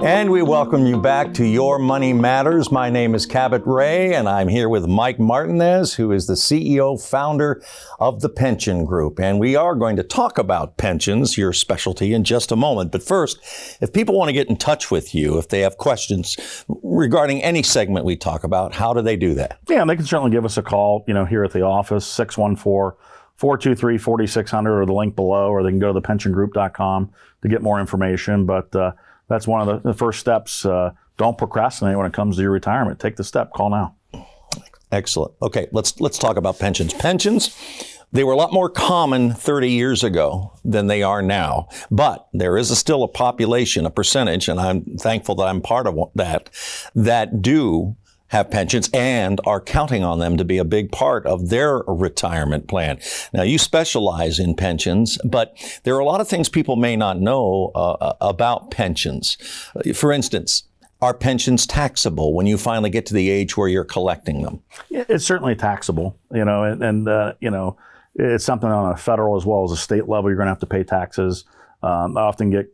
And we welcome you back to Your Money Matters. My name is Cabot Ray, and I'm here with Mike Martinez, who is the CEO, founder of the Pension Group. And we are going to talk about pensions, your specialty, in just a moment. But first, if people want to get in touch with you, if they have questions regarding any segment we talk about, how do they do that? Yeah, they can certainly give us a call, here at the office, 614-423-4600, or the link below, or they can go to thepensiongroup.com to get more information. But that's one of the first steps. Don't procrastinate when it comes to your retirement. Take the step. Call now. Excellent. Okay, let's talk about pensions. Pensions, they were a lot more common 30 years ago than they are now. But there is still a population, a percentage, and I'm thankful that I'm part of that do have pensions and are counting on them to be a big part of their retirement plan. Now, you specialize in pensions, but there are a lot of things people may not know about pensions. For instance, are pensions taxable when you finally get to the age where you're collecting them? It's certainly taxable, and it's something on a federal as well as a state level. You're going to have to pay taxes. I often get,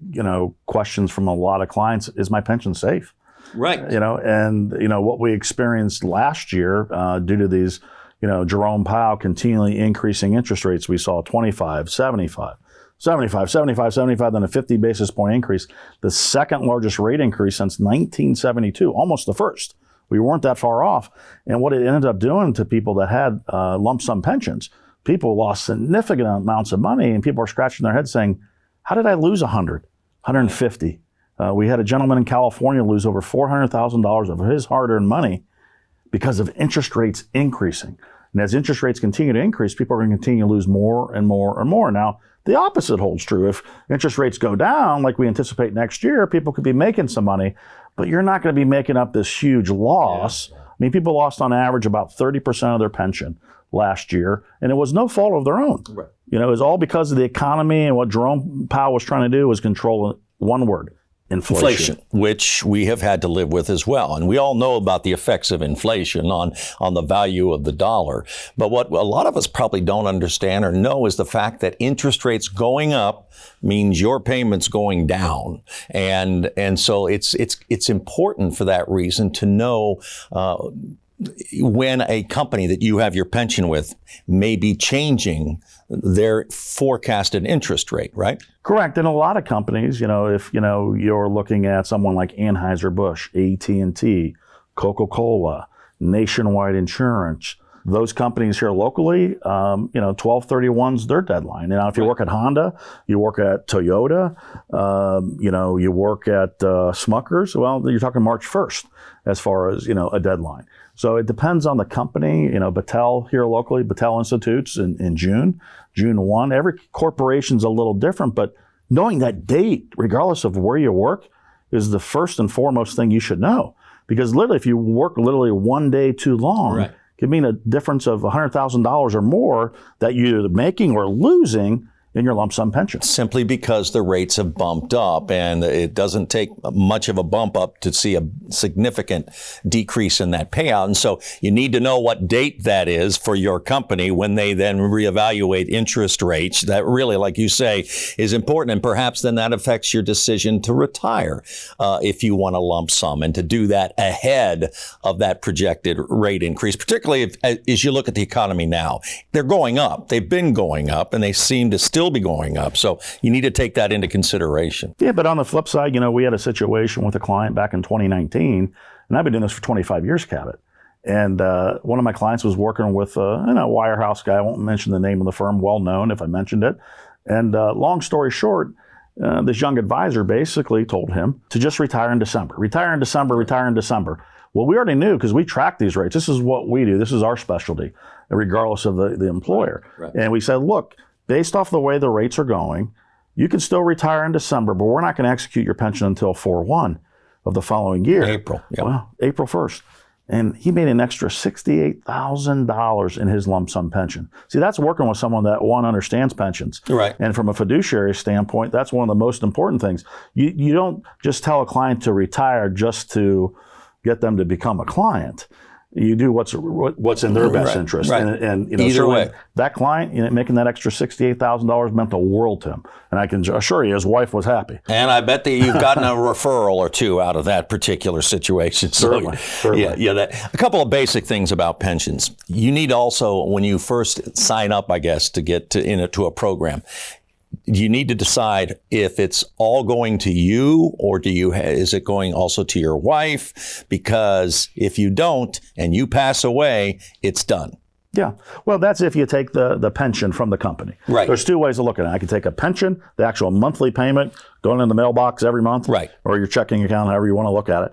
questions from a lot of clients, is my pension safe? Right. What we experienced last year due to these, Jerome Powell continually increasing interest rates, we saw 25, 75, 75, 75, 75, then a 50 basis point increase, the second largest rate increase since 1972, almost the first. We weren't that far off. And what it ended up doing to people that had lump sum pensions, people lost significant amounts of money, and people are scratching their heads saying, how did I lose 100, 150? We had a gentleman in California lose over $400,000 of his hard-earned money because of interest rates increasing. And as interest rates continue to increase, people are going to continue to lose more and more and more. Now, the opposite holds true. If interest rates go down, like we anticipate next year, people could be making some money, but you're not going to be making up this huge loss. Yeah. I mean, people lost on average about 30% of their pension last year, and it was no fault of their own. Right. It was all because of the economy, and what Jerome Powell was trying to do was control one word: inflation, which we have had to live with as well. And we all know about the effects of inflation on the value of the dollar. But what a lot of us probably don't understand or know is the fact that interest rates going up means your payments going down. And so it's important for that reason to know when a company that you have your pension with may be changing their forecasted interest rate, right? Correct. And a lot of companies, if, you're looking at someone like Anheuser-Busch, AT&T, Coca-Cola, Nationwide Insurance, those companies here locally, 12/31's their deadline. Now, if you work at Honda, you work at Toyota, you work at Smuckers, well, you're talking March 1st as far as, a deadline. So it depends on the company. Battelle here locally, Battelle Institutes in June 1. Every corporation's a little different, but knowing that date, regardless of where you work, is the first and foremost thing you should know. Because literally, if you work literally one day too long, right, could mean a difference of $100,000 or more that you're either making or losing in your lump sum pension. Simply because the rates have bumped up, and it doesn't take much of a bump up to see a significant decrease in that payout. And so you need to know what date that is for your company when they then reevaluate interest rates. That really, like you say, is important. And perhaps then that affects your decision to retire if you want a lump sum, and to do that ahead of that projected rate increase, particularly as you look at the economy now. They're going up. They've been going up, and they seem to still be going up. So you need to take that into consideration. Yeah, but on the flip side, we had a situation with a client back in 2019, and I've been doing this for 25 years, Cabot. And one of my clients was working with a wirehouse guy. I won't mention the name of the firm, well known if I mentioned it. And long story short, this young advisor basically told him to just retire in December. Retire in December, retire in December. Well, we already knew, because we track these rates. This is what we do. This is our specialty, regardless of the employer. Right. And we said, look, based off the way the rates are going, you can still retire in December, but we're not going to execute your pension until 4/1 of the following year. April. Yep. Well, April 1st. And he made an extra $68,000 in his lump sum pension. See, that's working with someone that, one, understands pensions. Right. And from a fiduciary standpoint, that's one of the most important things. You don't just tell a client to retire just to get them to become a client. you do what's in their best interest. Right. And Either way, that client, making that extra $68,000 meant the world to him. And I can assure you, his wife was happy. And I bet that you've gotten a referral or two out of that particular situation. So, Certainly. A couple of basic things about pensions. You need also, when you first sign up, I guess, to get to a program, you need to decide if it's all going to you, or is it going also to your wife? Because if you don't and you pass away, it's done. Yeah. Well, that's if you take the pension from the company. Right. There's two ways of looking at it. I can take a pension, the actual monthly payment going in the mailbox every month, right, or your checking account, however you want to look at it,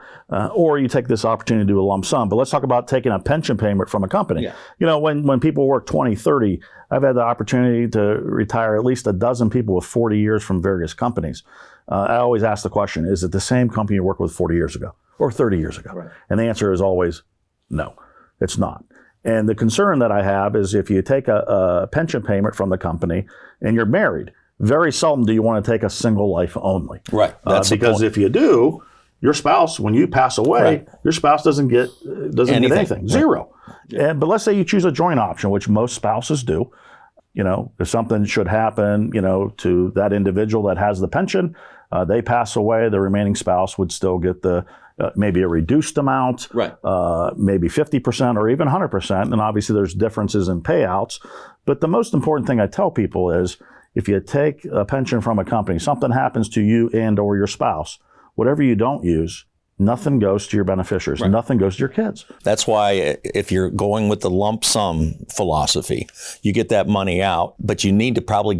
or you take this opportunity to do a lump sum. But let's talk about taking a pension payment from a company. Yeah. When people work 20, 30, I've had the opportunity to retire at least a dozen people with 40 years from various companies. I always ask the question, is it the same company you worked with 40 years ago or 30 years ago? Right. And the answer is always no, it's not. And the concern that I have is if you take a pension payment from the company and you're married, very seldom do you want to take a single life only. Right. That's because if you do, your spouse, when you pass away, your spouse doesn't get anything. Right. Zero. But let's say you choose a joint option, which most spouses do. If something should happen, to that individual that has the pension, they pass away, the remaining spouse would still get the maybe a reduced amount, right? Maybe 50% or even 100%. And obviously there's differences in payouts. But the most important thing I tell people is if you take a pension from a company, something happens to you and or your spouse, whatever you don't use, nothing goes to your beneficiaries. Right. Nothing goes to your kids. That's why if you're going with the lump sum philosophy, you get that money out, but you need to probably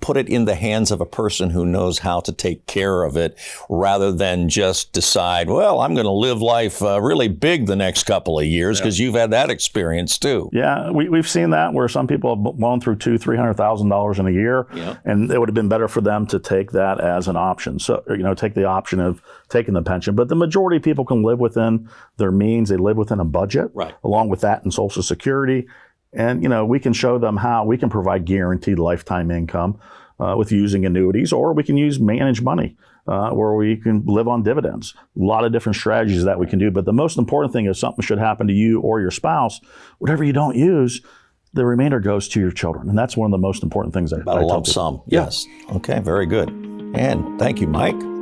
put it in the hands of a person who knows how to take care of it, rather than just decide, well, I'm going to live life really big the next couple of years, because you've had that experience too. Yeah, we've seen that where some people have blown through $200,000-$300,000 in a year, and it would have been better for them to take that as an option. So, take the option of taking the pension. But the majority of people can live within their means. They live within a budget, right, along with that and Social Security. And, we can show them how we can provide guaranteed lifetime income with using annuities, or we can use managed money where we can live on dividends. A lot of different strategies that we can do. But the most important thing is something should happen to you or your spouse, whatever you don't use, the remainder goes to your children. And that's one of the most important things about a lump sum. Yes. Okay, very good. And thank you, Mike.